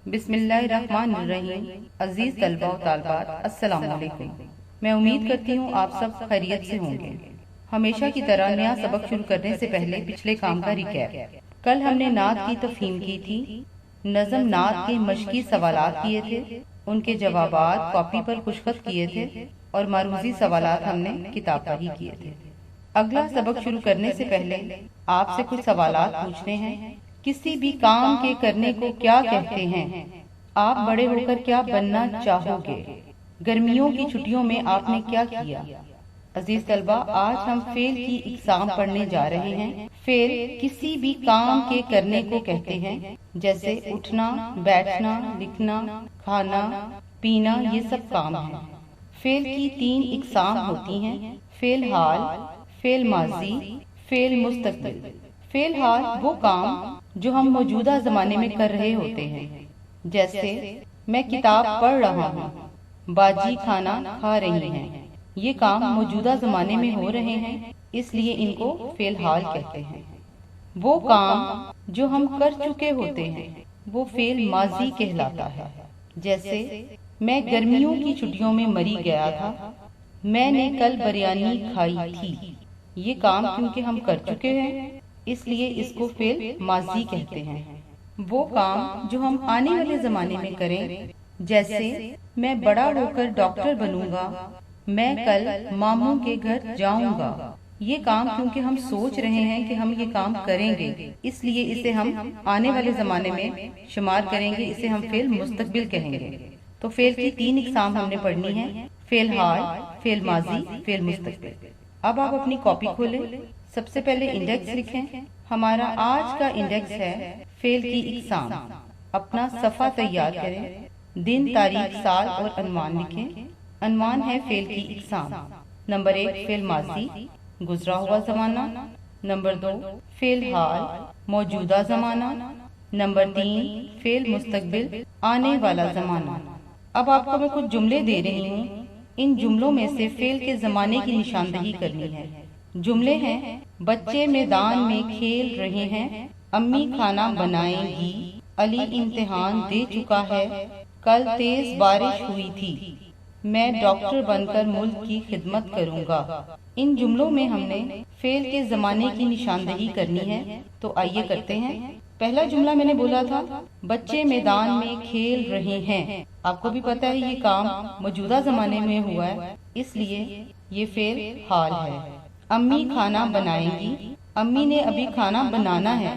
بسم اللہ الرحمن الرحیم۔ عزیز طلبہ و طالبات، السلام علیکم۔ میں امید کرتی ہوں آپ سب خیریت سے ہوں گے۔ ہمیشہ کی طرح نیا سبق شروع کرنے سے پہلے پچھلے کام کا ریکیپ۔ کل ہم نے نعت کی تفہیم کی تھی، نظم نعت کے مشقی سوالات کیے تھے، ان کے جوابات کاپی پر خوش خط کیے تھے اور معروضی سوالات ہم نے کتاب پر ہی کیے تھے۔ اگلا سبق شروع کرنے سے پہلے آپ سے کچھ سوالات پوچھنے ہیں۔ کسی بھی کام کے کرنے کو کیا کہتے ہیں؟ آپ بڑے ہو کر کیا بننا چاہو گے؟ گرمیوں کی چھٹیوں میں آپ نے کیا کیا؟ عزیز طلبہ، آج ہم فعل کی اقسام پڑھنے جا رہے ہیں۔ فعل کسی بھی کام کے کرنے کو کہتے ہیں، جیسے اٹھنا، بیٹھنا، لکھنا، کھانا، پینا، یہ سب کام ہیں۔ فعل کی 3 اقسام ہوتی ہیں: فعل حال، فعل ماضی، فعل مستقبل۔ فعل حال وہ کام جو ہم موجودہ زمانے میں کر رہے ہوتے ہیں، جیسے میں کتاب پڑھ رہا ہوں، باجی کھانا کھا رہی ہیں۔ یہ کام موجودہ زمانے میں ہو رہے ہیں، اس لیے ان کو فعل حال کہتے ہیں۔ وہ کام جو ہم کر چکے ہوتے ہیں وہ فعل ماضی کہلاتا ہے، جیسے میں گرمیوں کی چھٹیوں میں مری گیا تھا، میں نے کل بریانی کھائی تھی۔ یہ کام کیونکہ ہم کر چکے ہیں اس لیے اس کو فعل ماضی کہتے ہیں۔ وہ کام جو ہم آنے والے زمانے میں کریں، جیسے میں بڑا ہو کر ڈاکٹر بنوں گا، میں کل ماموں کے گھر جاؤں گا۔ یہ کام کیونکہ ہم سوچ رہے ہیں کہ ہم یہ کام کریں گے، اس لیے اسے ہم آنے والے زمانے میں شمار کریں گے، اسے ہم فعل مستقبل کہیں گے۔ تو فعل کی 3 اقسام ہم نے پڑھنی ہے: فعل حال، فعل ماضی، فعل مستقبل۔ اب آپ اپنی کاپی کھولیں، سب سے پہلے انڈیکس لکھیں۔ ہمارا آج کا انڈیکس ہے فعل کی اقسام۔ اپنا صفحہ تیار کریں، دن، تاریخ، سال اور عنوان لکھیں۔ عنوان ہے فعل کی اقسام۔ نمبر 1 فعل ماضی، گزرا ہوا زمانہ۔ نمبر 2 فعل حال، موجودہ زمانہ۔ نمبر 3 فعل مستقبل، آنے والا زمانہ۔ اب آپ کو میں کچھ جملے دے رہی ہوں، ان جملوں میں سے فعل کے زمانے کی نشاندہی کرنی ہے۔ جملے ہیں: بچے میدان میں کھیل رہے ہیں، امی کھانا بنائیں گی، علی امتحان دے چکا ہے، کل تیز بارش ہوئی تھی، میں ڈاکٹر بن کر ملک کی خدمت کروں گا۔ ان جملوں میں ہم نے فعل کے زمانے کی نشاندہی کرنی ہے، تو آئیے کرتے ہیں۔ پہلا جملہ میں نے بولا تھا بچے میدان میں کھیل رہے ہیں۔ آپ کو بھی پتہ ہے یہ کام موجودہ زمانے میں ہوا ہے، اس لیے یہ فعل حال ہے۔ امی کھانا بنائیں گی، امی نے ابھی کھانا بنانا ہے،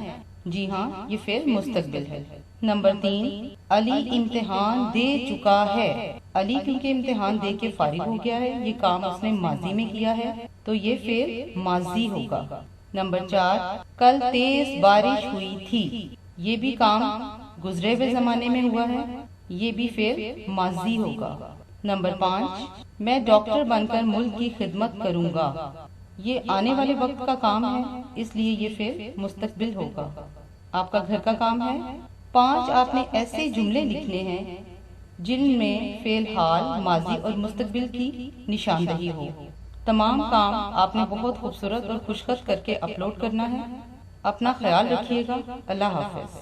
جی ہاں یہ فعل مستقبل ہے۔ نمبر 3 علی امتحان دے چکا ہے۔ علی کیونکہ امتحان دے کے فارغ ہو گیا ہے، یہ کام اس نے ماضی میں کیا ہے، تو یہ فعل ماضی ہوگا۔ نمبر 4 کل تیز بارش ہوئی تھی، یہ بھی کام گزرے ہوئے زمانے میں ہوا ہے، یہ بھی فعل ماضی ہوگا۔ نمبر 5 میں ڈاکٹر بن کر ملک کی خدمت کروں گا، یہ آنے والے وقت کا کام ہے، اس لیے یہ فعل مستقبل ہوگا۔ آپ کا گھر کا کام ہے۔ 5 آپ نے ایسے جملے لکھنے ہیں جن میں فعل حال، ماضی اور مستقبل کی نشاندہی ہو۔ تمام کام آپ نے بہت خوبصورت اور خوش خط کر کے اپلوڈ کرنا ہے۔ اپنا خیال رکھیے گا۔ اللہ حافظ۔